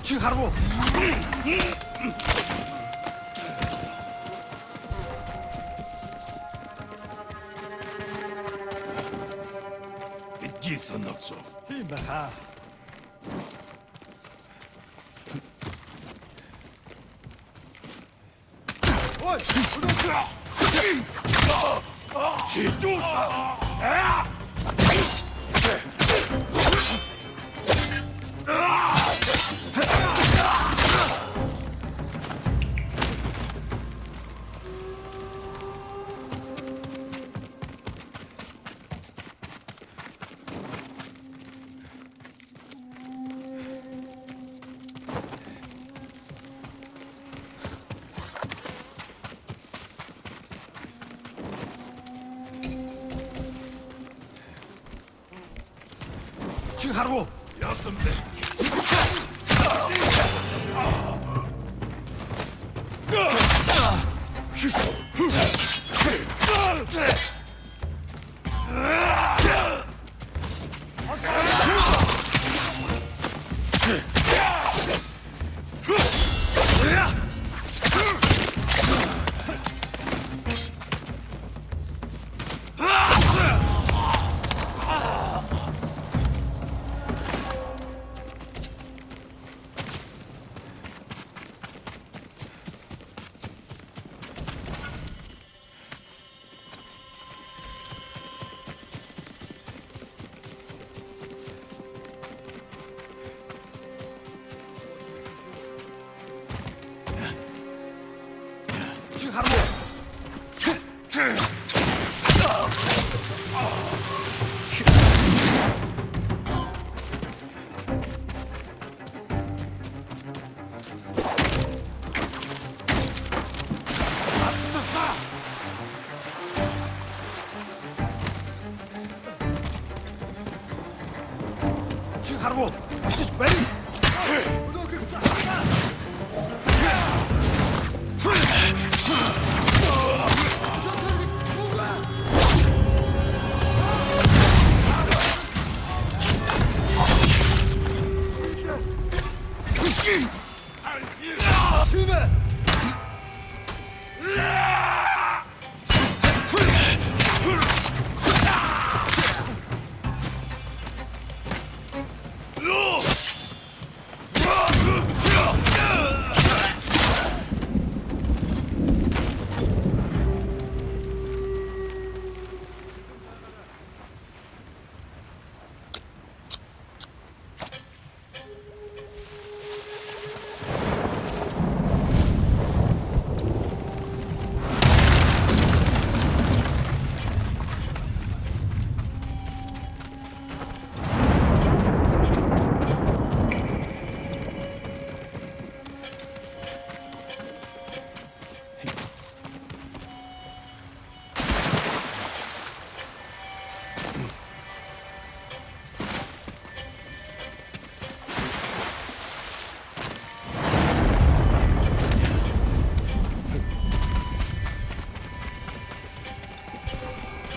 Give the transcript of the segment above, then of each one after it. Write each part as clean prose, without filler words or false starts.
칭하라고. Gisa Natsov. Тимаха. Ой, куда? Читуса! 칭하라고. Ясамде. 칭하라고. 칭하라고. Just ready.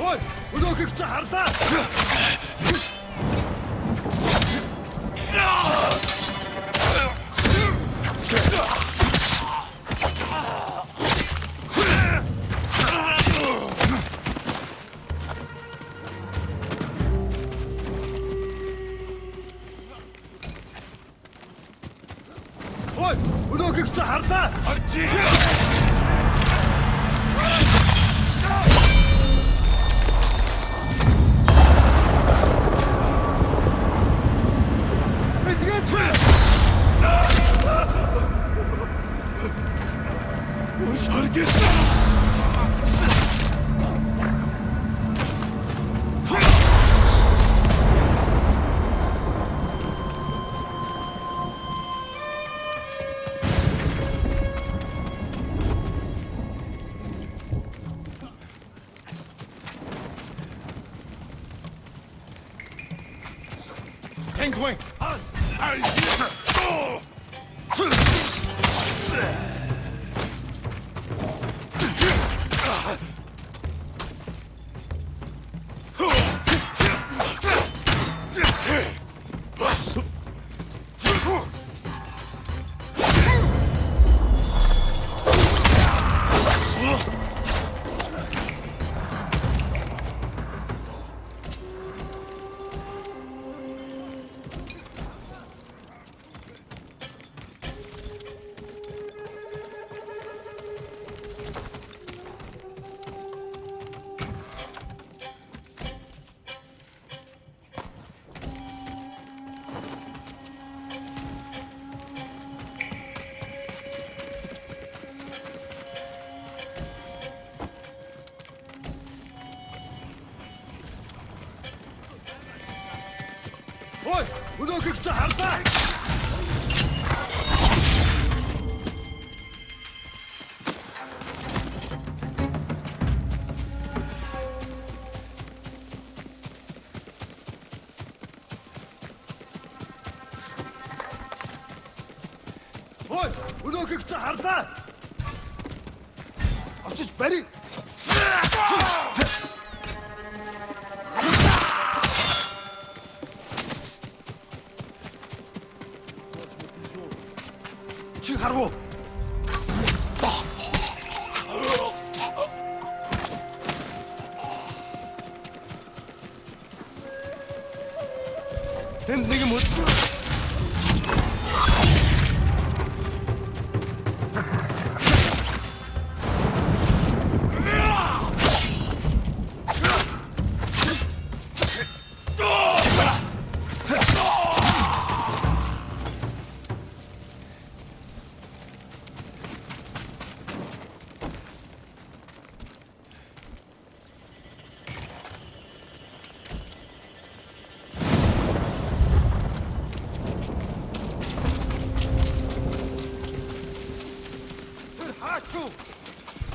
Ой, өнөөхийг чи хардаа. Ой, өнөөхийг чи хардаа. Wing! Ой, өнөөхийг чи хардаа. Ой, өнөөхийг чи хардаа. Очиж барь. Чи харгу. Тэнд нэг юм өдгөө.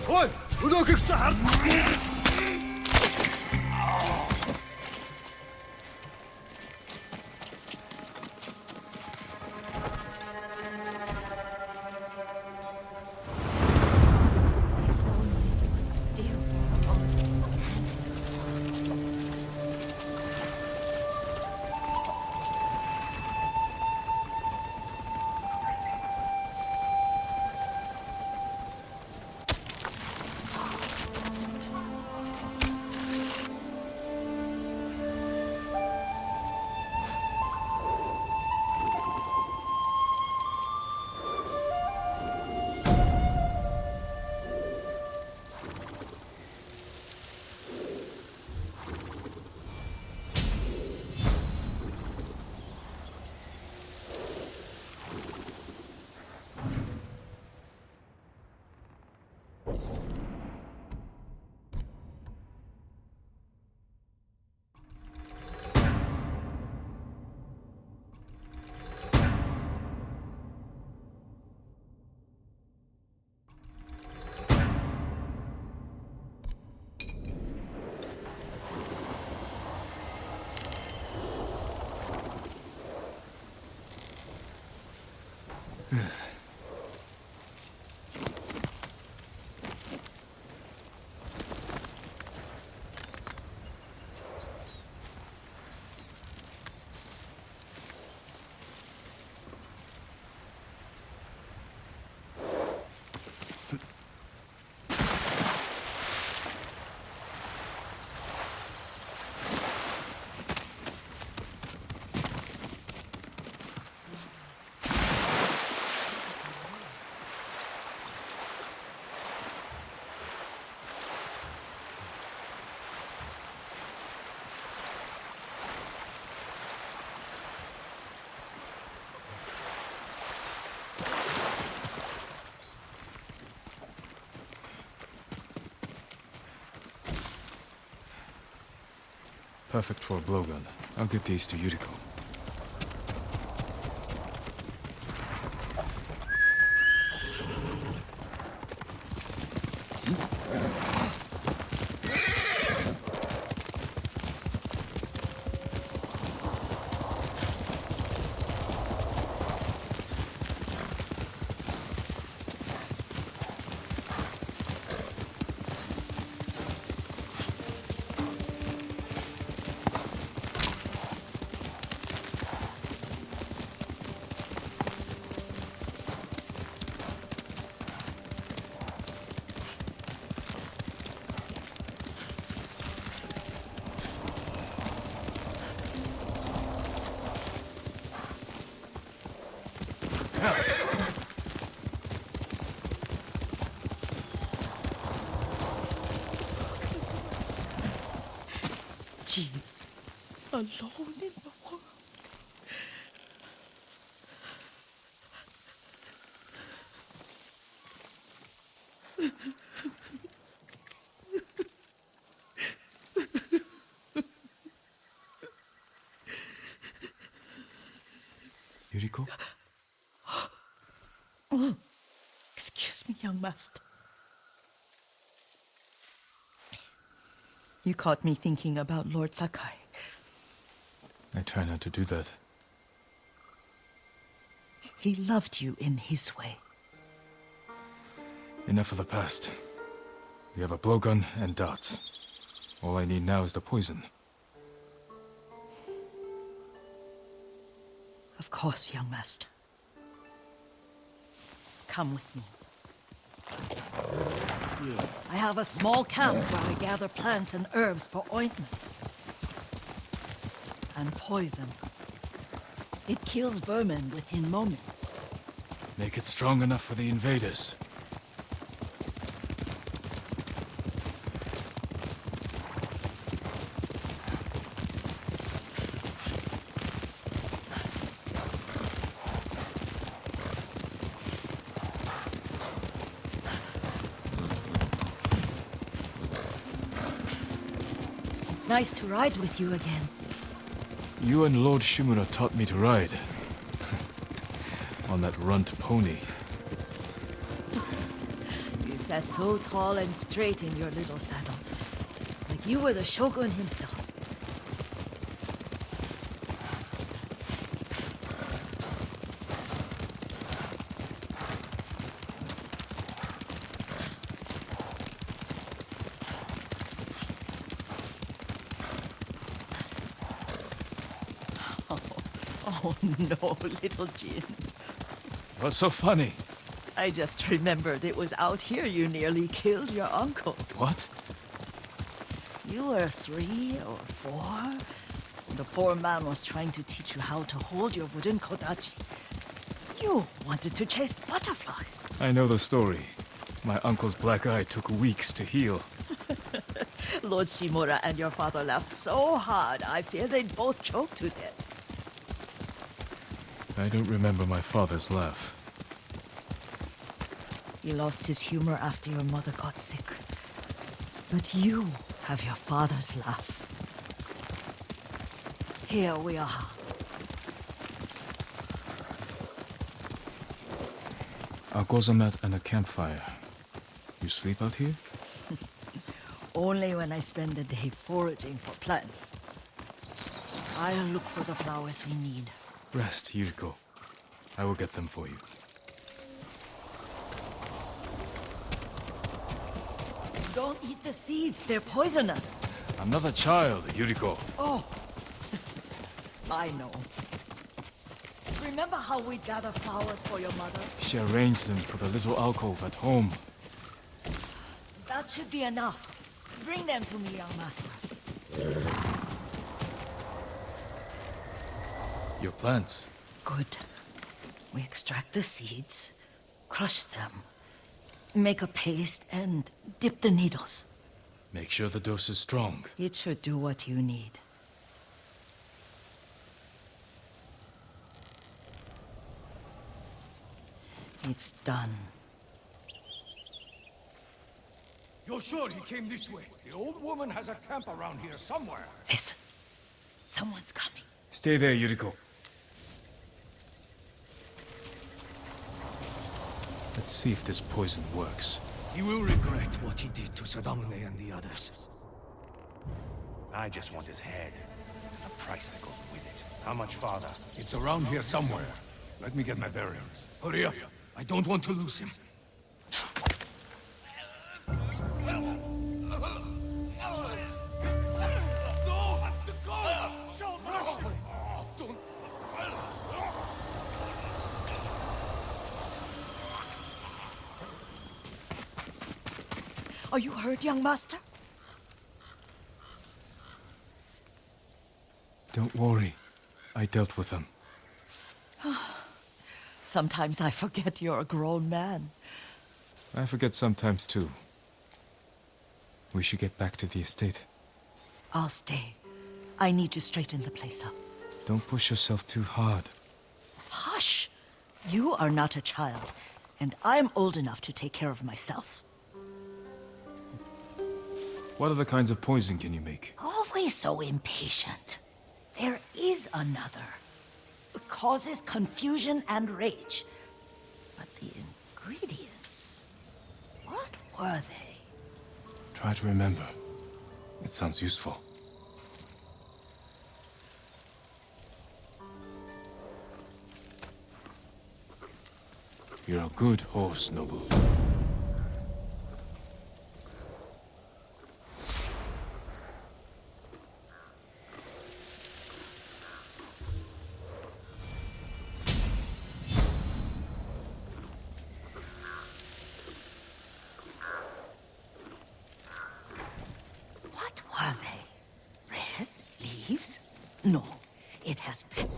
Ой, өнөөхийг чи хардаа. Perfect for a blowgun. I'll get these to Yuriko. Jean, alone in the world. Excuse me, young master. You caught me thinking about Lord Sakai. I try not to do that. He loved you in his way. Enough of the past. We have a blowgun and darts. All I need now is the poison. Of course, young master. Come with me. Here, I have a small camp where we gather plants and herbs for ointments. And poison. It kills vermin within moments. Make it strong enough for the invaders. It's nice to ride with you again. You and Lord Shimura taught me to ride. On that runt pony. You sat so tall and straight in your little saddle. Like you were the shogun himself. Oh no, little Jin. What's so funny? I just remembered it was out here you nearly killed your uncle. What? You were 3 or 4. The poor man was trying to teach you how to hold your wooden kodachi. You wanted to chase butterflies. I know the story. My uncle's black eye took weeks to heal. Lord Shimura and your father laughed so hard, I fear they'd both choke to death. I don't remember my father's laugh. He lost his humor after your mother got sick. But you have your father's laugh. Here we are. A gozamat and a campfire. You sleep out here? Only when I spend the day foraging for plants. I'll look for the flowers we need. Rest, Yuriko. I will get them for you. Don't eat the seeds, they're poisonous. I'm not a child, Yuriko. Oh, I know. Remember how we gather flowers for your mother? She arranged them for the little alcove at home. That should be enough. Bring them to me, young master. Your plants. Good. We extract the seeds, crush them, make a paste, and dip the needles. Make sure the dose is strong. It should do what you need. It's done. You're sure he came this way? The old woman has a camp around here somewhere. Listen. Someone's coming. Stay there, Yuriko. Let's see if this poison works. He will regret what he did to Sadamune and the others. I just want his head. And the price that goes with it. How much farther? It's around here somewhere. Let me get my bearings. Hurry up. I don't want to lose him. Are you hurt, young master? Don't worry. I dealt with them. Sometimes I forget you're a grown man. I forget sometimes too. We should get back to the estate. I'll stay. I need to straighten the place up. Don't push yourself too hard. Hush! You are not a child, and I'm old enough to take care of myself. What other kinds of poison can you make? Always so impatient. There is another. It causes confusion and rage. But the Ingredients? What were they? Try to remember. It sounds useful. You're a good horse, Nobu. What were they? Red leaves? No, it has been.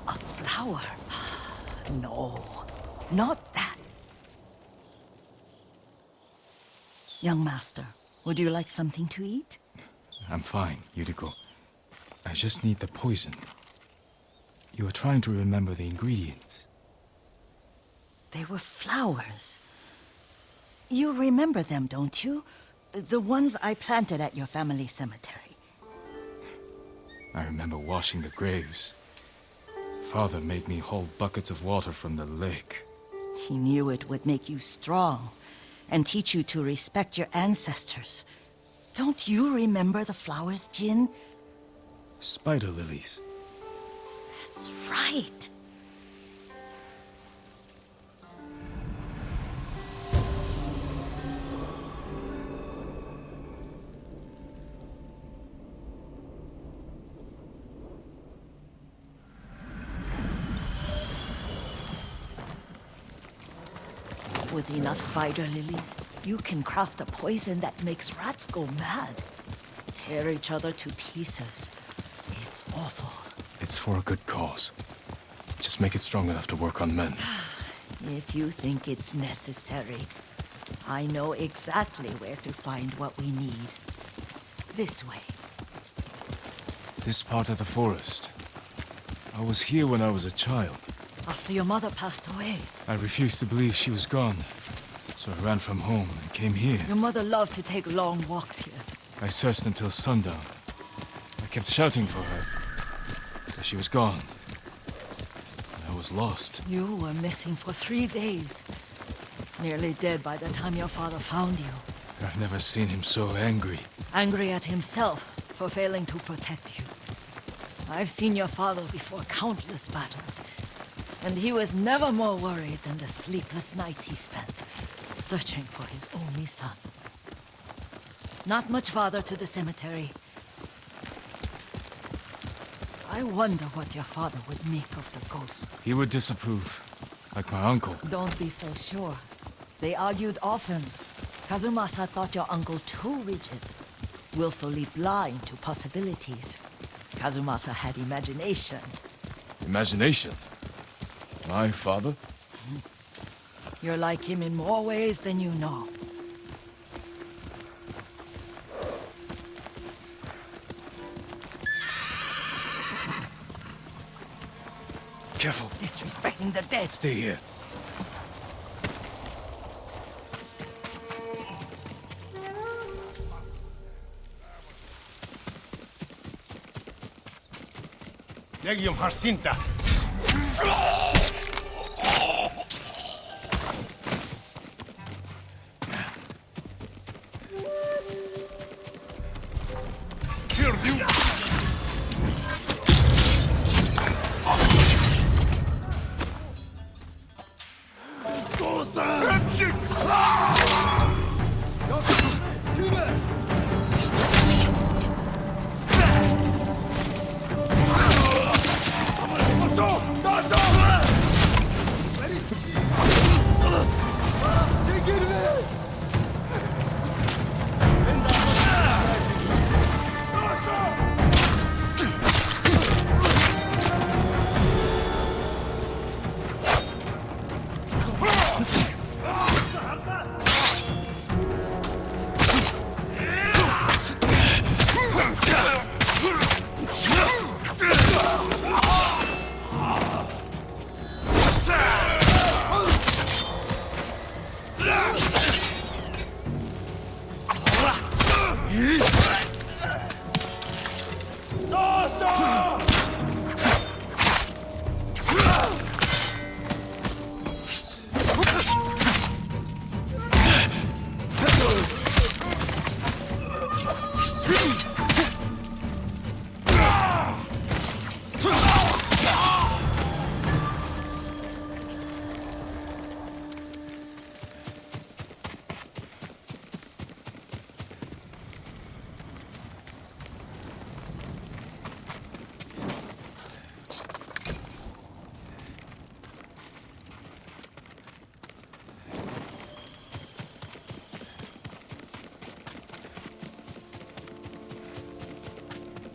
A flower? No, not that. Young master, would you like something to eat? I'm fine, Yuriko. I just need the poison. You are trying to remember the ingredients. They were flowers. You remember them, don't you? The ones I planted at your family cemetery. I remember washing the graves. Father made me hold buckets of water from the lake. He knew it would make you strong and teach you to respect your ancestors. Don't you remember the flowers, Jin? Spider lilies. That's right. With enough spider lilies, you can craft a poison that makes rats go mad. Tear each other to pieces. It's awful. It's for a good cause. Just make it strong enough to work on men. If you think it's necessary, I know exactly where to find what we need. This way. This part of the forest. I was here when I was a child. After your mother passed away. I refused to believe she was gone. So I ran from home and came here. Your mother loved to take long walks here. I searched until sundown. I kept shouting for her. But she was gone. And I was lost. You were missing for 3 days. Nearly dead by the time your father found you. I've never seen him so angry. Angry at himself for failing to protect you. I've seen your father before countless battles. And he was never more worried than the sleepless nights he spent searching for his only son. Not much farther to the cemetery. I wonder what your father would make of the ghost. He would disapprove, like my uncle. Don't be so sure. They argued often. Kazumasa thought your uncle too rigid, willfully blind to possibilities. Kazumasa had imagination. Imagination? My father? You're like him in more ways than you know. Careful. Disrespecting the dead. Stay here. Legium Harsinta.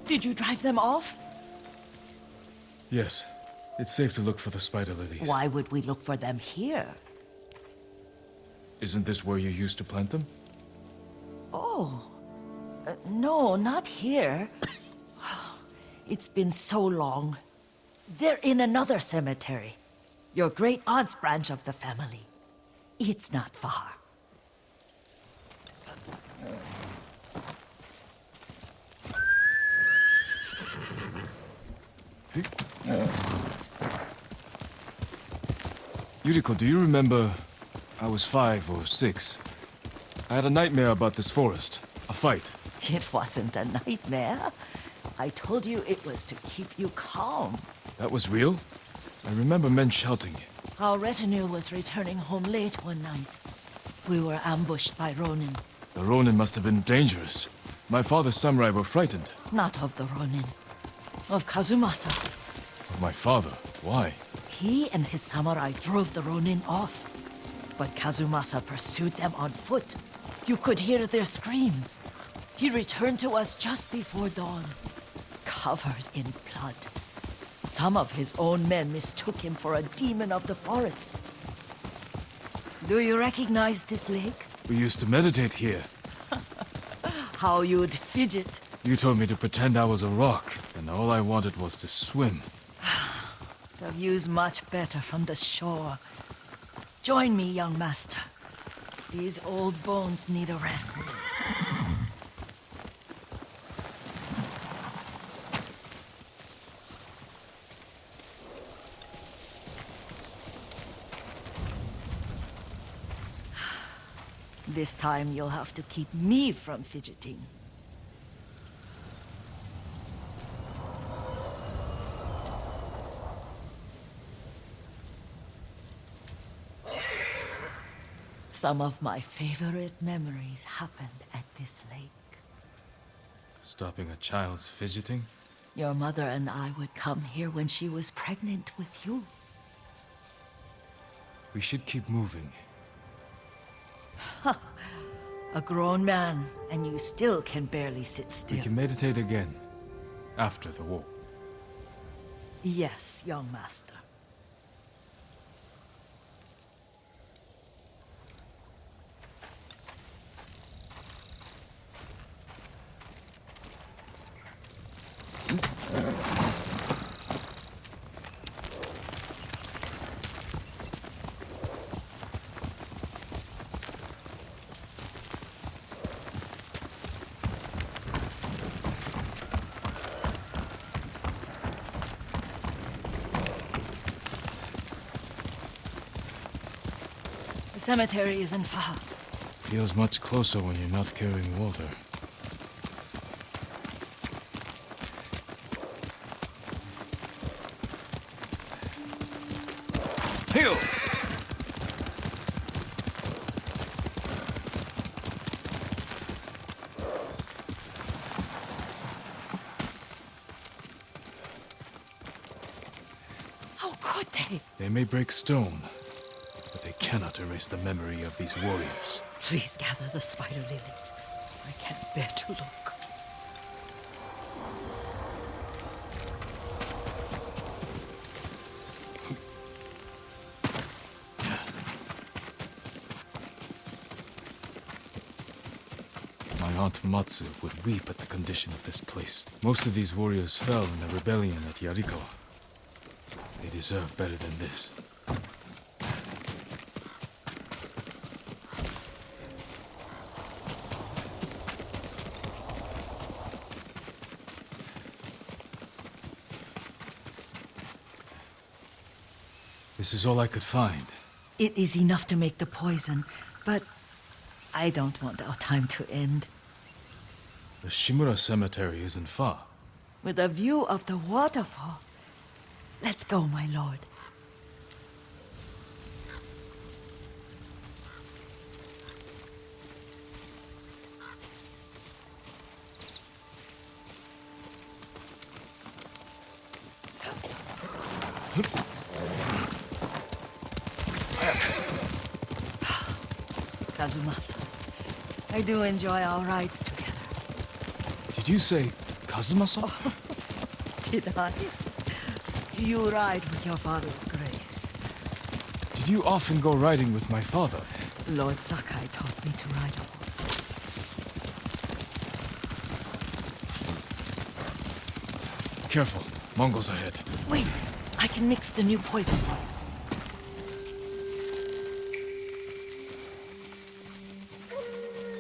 Did you drive them off? Yes. It's safe to look for the spider lilies. Why would we look for them here? Isn't this where you used to plant them? Oh. No, not here. It's been so long. They're in another cemetery. Your great-aunt's branch of the family. It's not far. Yuriko, do you remember? I was 5 or 6. I had a nightmare about this forest. A fight. It wasn't a nightmare. I told you it was to keep you calm. That was real? I remember men shouting. Our retinue was returning home late one night. We were ambushed by Ronin. The Ronin must have been dangerous. My father's samurai were frightened. Not of the Ronin. Of Kazumasa. Of my father? Why? He and his samurai drove the Ronin off. But Kazumasa pursued them on foot. You could hear their screams. He returned to us just before dawn, covered in blood. Some of his own men mistook him for a demon of the forest. Do you recognize this lake? We used to meditate here. How you'd fidget. You told me to pretend I was a rock, and all I wanted was to swim. The view's much better from the shore. Join me, young master. These old bones need a rest. This time you'll have to keep me from fidgeting. Some of my favorite memories happened at this lake. Stopping a child's fidgeting? Your mother and I would come here when she was pregnant with you. We should keep moving. A grown man, and you still can barely sit still. We can meditate again. After the war. Yes, young master. The cemetery isn't far. Feels much closer when you're not carrying water. Heal! How could they? They may break stone, but they cannot erase the memory of these warriors. Please gather the spider lilies. I can't bear to look. My aunt Matsu would weep at the condition of this place. Most of these warriors fell in the rebellion at Yariko. They deserve better than this. This is all I could find. It is enough to make the poison, but I don't want our time to end. The Shimura Cemetery isn't far. With a view of the waterfall. Let's go, my lord. Kazumasa, I do enjoy our rides together. Did you say Kazumasa? Did I? You ride with your father's grace. Did you often go riding with my father? Lord Sakai taught me to ride a horse. Careful. Mongols ahead. Wait, I can mix the new poison for you.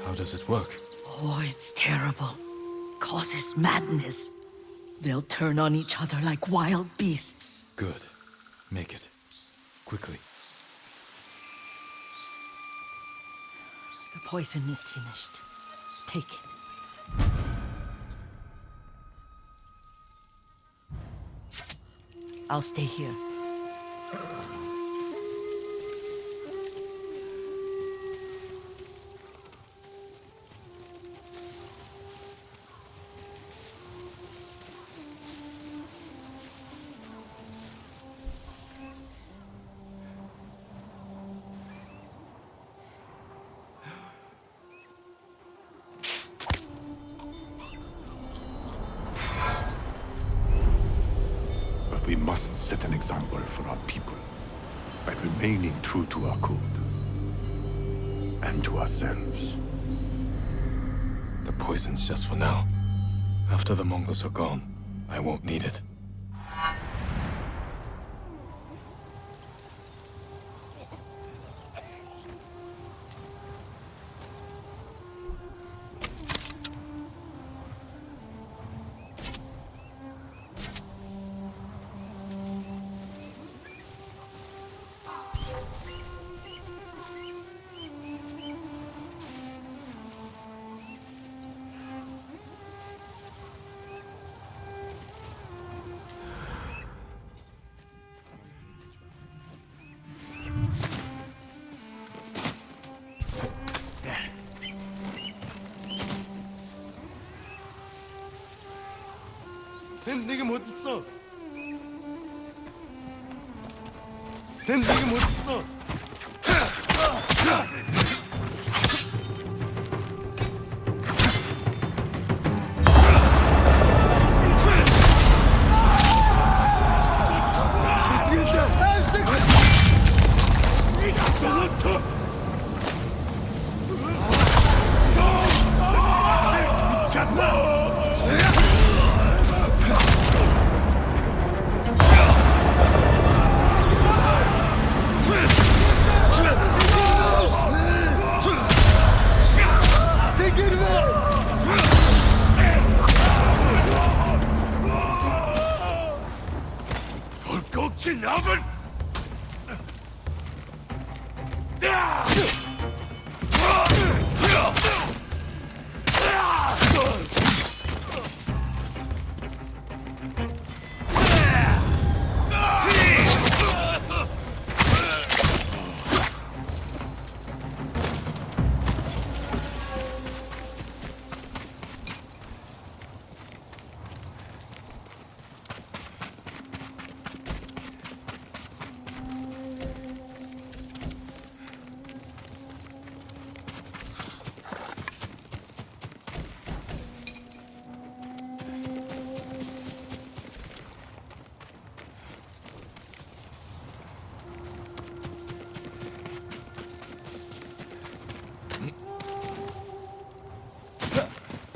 How does it work? Oh, it's terrible. Causes madness. They'll turn on each other like wild beasts. Good. Make it. Quickly. The poison is finished. Take it. I'll stay here. We must set an example for our people by remaining true to our code and to ourselves. The poison's just for now. After the Mongols are gone, I won't need it. 난 내게 못 있어. 난 내게 못 있어.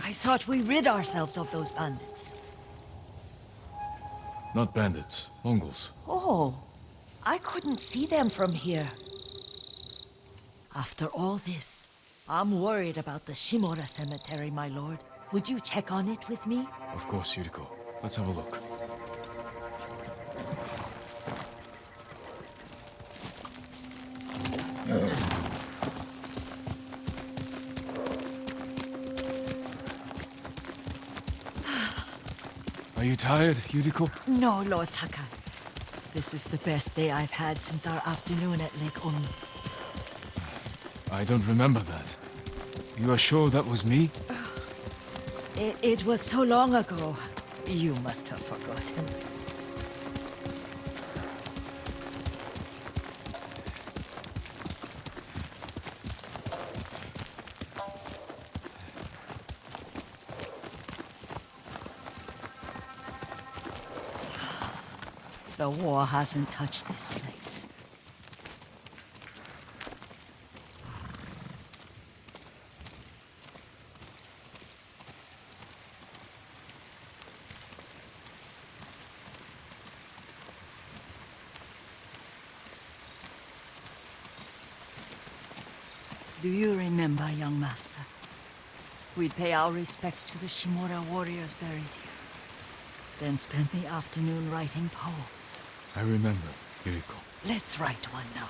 I thought we rid ourselves of those bandits. Not bandits, Mongols. Oh, I couldn't see them from here. After all this, I'm worried about the Shimura Cemetery, my lord. Would you check on it with me? Of course, Yuriko. Let's have a look. Are you tired, Yuriko? No, Lord Sakai. This is the best day I've had since our afternoon at Lake Omi. I don't remember that. You are sure that was me? It was so long ago. You must have forgotten. The war hasn't touched this place. Do you remember, young master? We'd pay our respects to the Shimura warriors buried here. Then spend the afternoon writing poems. I remember, Yuriko. Let's write one now.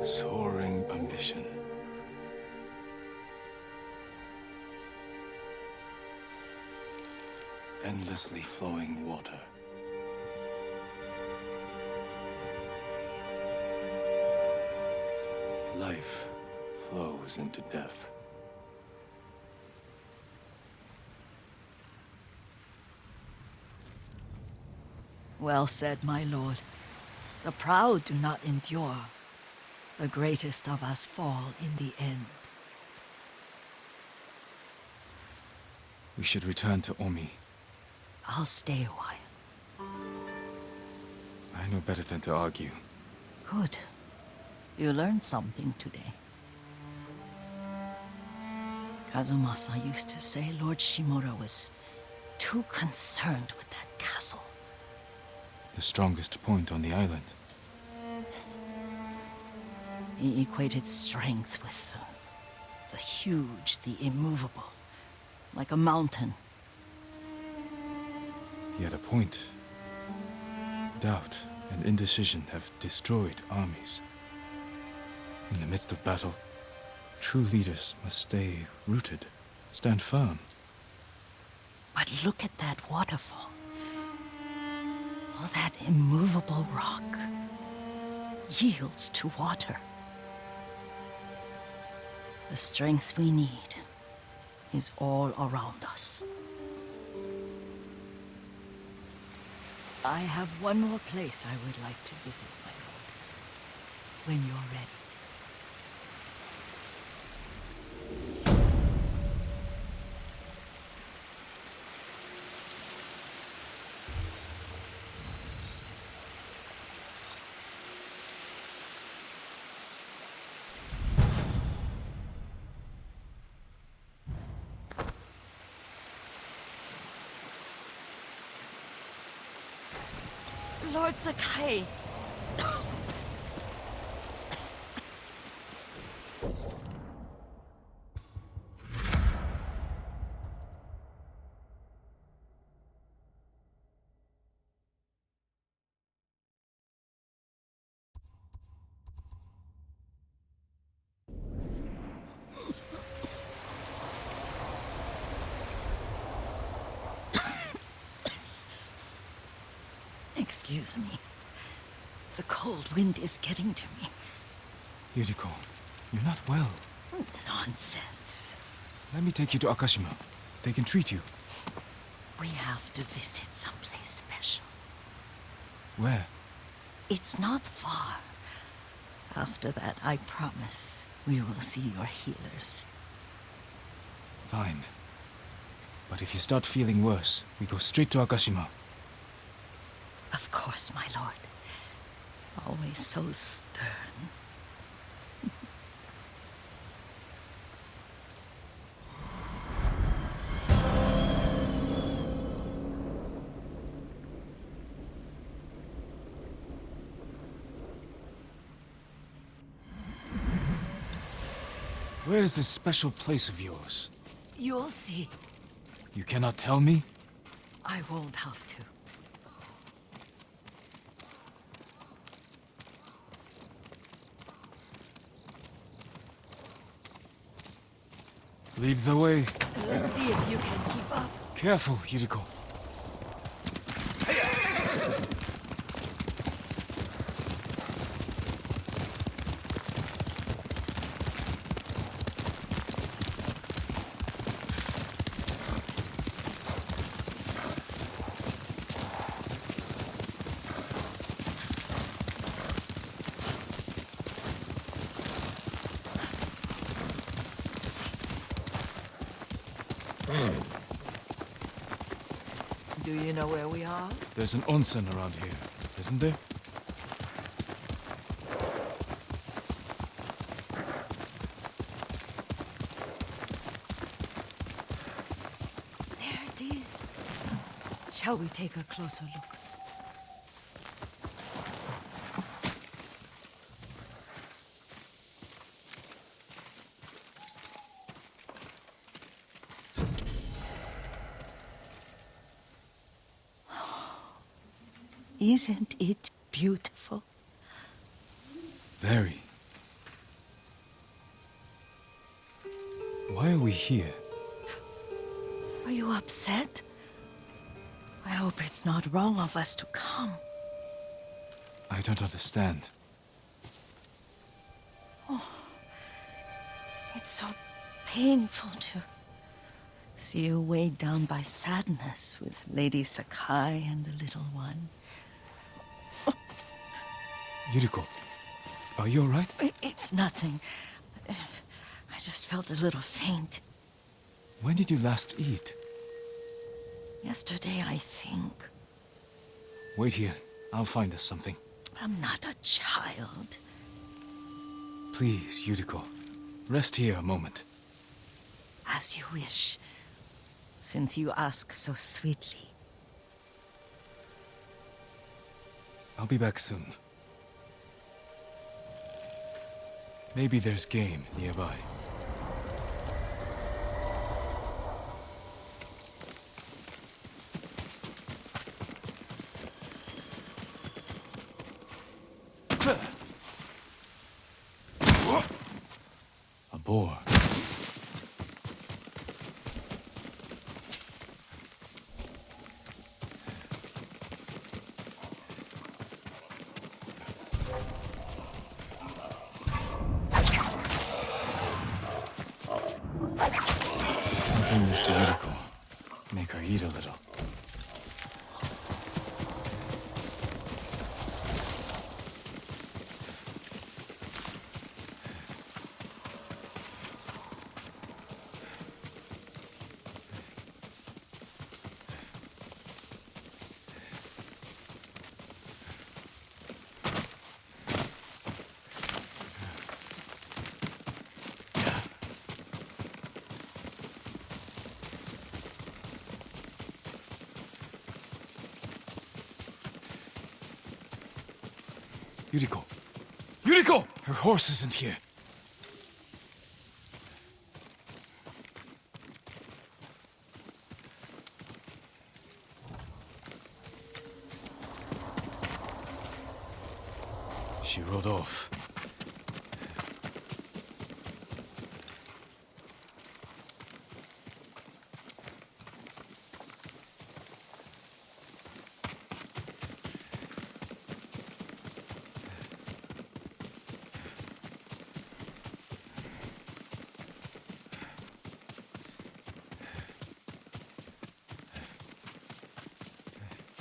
Soaring ambition. Endlessly flowing water. Life flows into death. Well said, my lord. The proud do not endure. The greatest of us fall in the end. We should return to Omi. I'll stay a while. I know better than to argue. Good. You learned something today. Kazumasa used to say Lord Shimura was too concerned with that castle. The strongest point on the island. He equated strength with the huge, the immovable, like a mountain. Yet a point. Doubt and indecision have destroyed armies. In the midst of battle, true leaders must stay rooted, stand firm. But look at that waterfall. All that immovable rock yields to water. The strength we need is all around us. I have one more place I would like to visit, my lord. When you're ready. Lord Sakai. Excuse me. The cold wind is getting to me. Yuriko, you're not well. Nonsense. Let me take you to Akashima. They can treat you. We have to visit someplace special. Where? It's not far. After that, I promise we will see your healers. Fine. But if you start feeling worse, we go straight to Akashima. Of course, my lord. Always so stern. Where is this special place of yours? You'll see. You cannot tell me? I won't have to. Lead the way. Let's see if you can keep up. Careful, Yuriko. Do you know where we are? There's an onsen around here, isn't there? There it is. Shall we take a closer look? Isn't it beautiful? Very. Why are we here? Are you upset? I hope it's not wrong of us to come. I don't understand. It's so painful to see you weighed down by sadness with Lady Sakai and the little one. Yuriko, are you alright? It's nothing. I just felt a little faint. When did you last eat? Yesterday, I think. Wait here. I'll find us something. I'm not a child. Please, Yuriko. Rest here a moment. As you wish, since you ask so sweetly. I'll be back soon. Maybe there's game nearby. A boar. Bring this to Yuriko. Make her eat a little. Yuriko! Yuriko! Her horse isn't here. She rode off.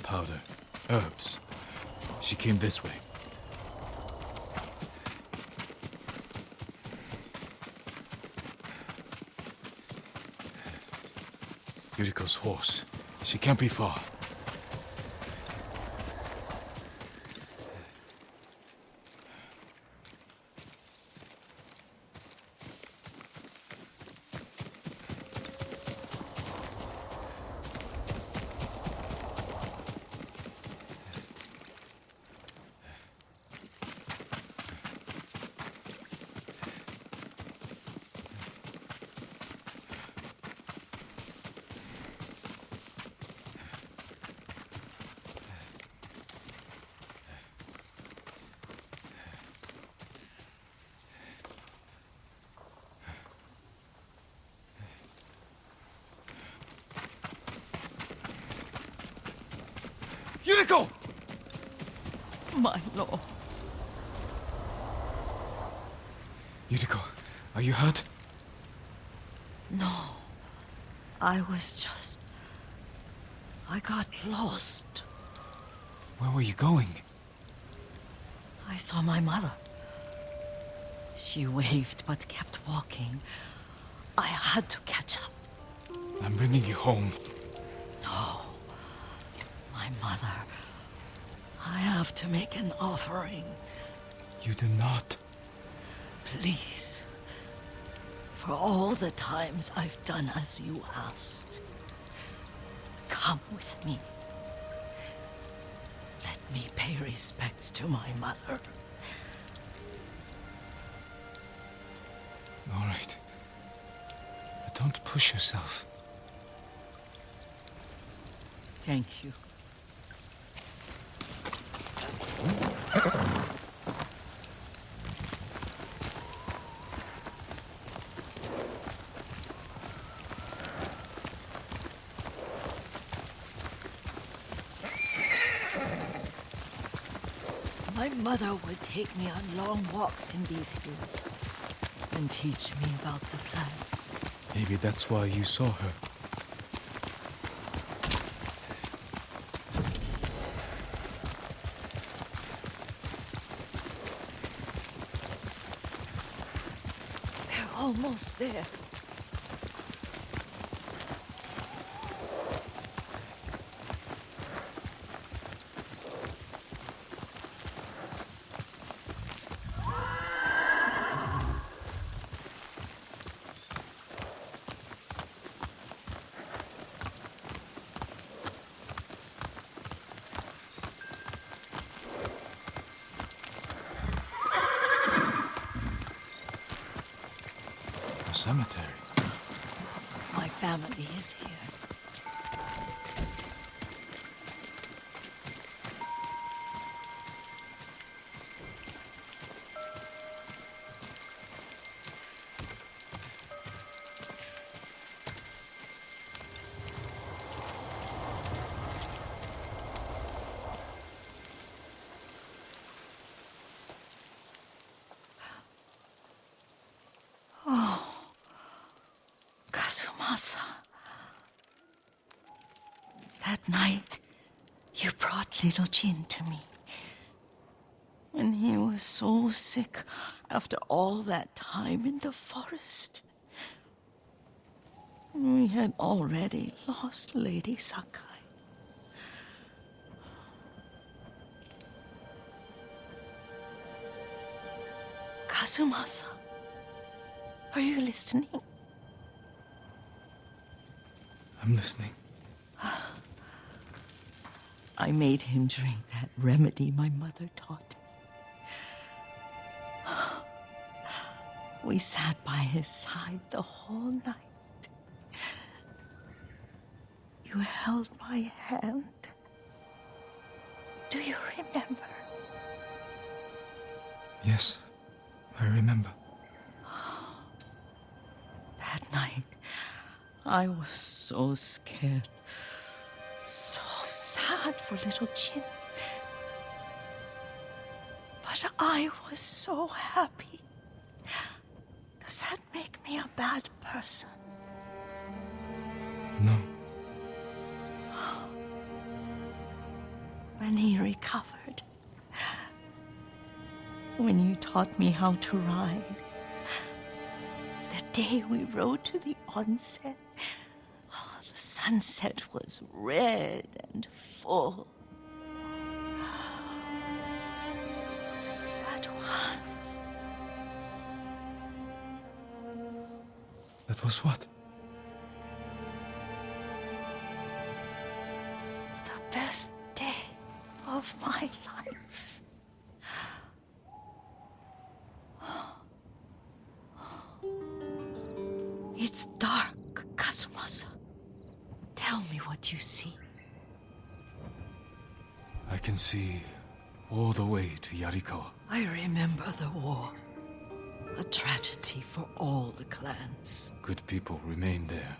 Powder. Herbs. She came this way. Yuriko's horse. She can't be far. my lord. Yuriko, are you hurt? No. I got lost. Where were you going? I saw my mother. She waved but kept walking. I had to catch up. I'm bringing you home. No. My mother. I have to make an offering. You do not. Please. For all the times I've done as you asked. Come with me. Let me pay respects to my mother. All right. But don't push yourself. Thank you. My mother would take me on long walks in these hills and teach me about the plants. Maybe that's why you saw her. They're almost there. A cemetery. My family is here. Kazumasa. That night, you brought little Jin to me. When he was so sick after all that time in the forest. We had already lost Lady Sakai. Kazumasa, are you listening? I'm listening. I made him drink that remedy my mother taught me. We sat by his side the whole night. You held my hand. Do you remember? Yes, I remember. That night, I was so scared. So sad for little Jin. But I was so happy. Does that make me a bad person? No. When he recovered, when you taught me how to ride, the day we rode to the onsen, oh, the sunset was red and full. That was That was what? the best day of my life. It's dark, Kazumasa. Tell me what you see. I can see all the way to Yarikawa. I remember the war. A tragedy for all the clans. Good people remain there.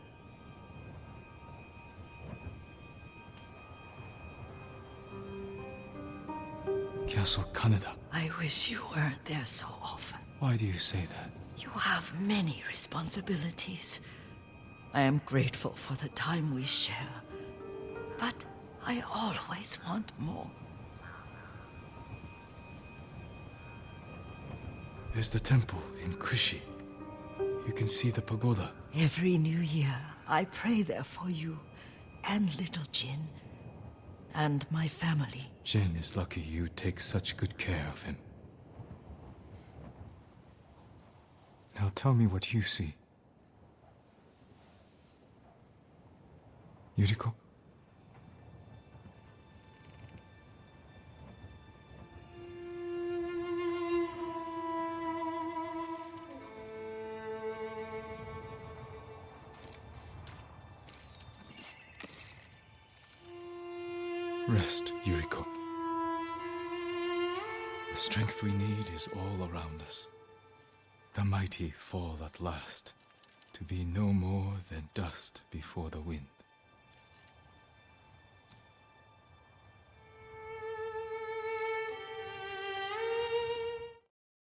Castle Kaneda. I wish you weren't there so often. Why do you say that? You have many responsibilities. I am grateful for the time we share, but I always want more. There's the temple in Kushi. You can see the pagoda. Every new year, I pray there for you and little Jin and my family. Jin is lucky you take such good care of him. Now tell me what you see. Yuriko? Rest, Yuriko. The strength we need is all around us. The mighty fall at last, to be no more than dust before the wind.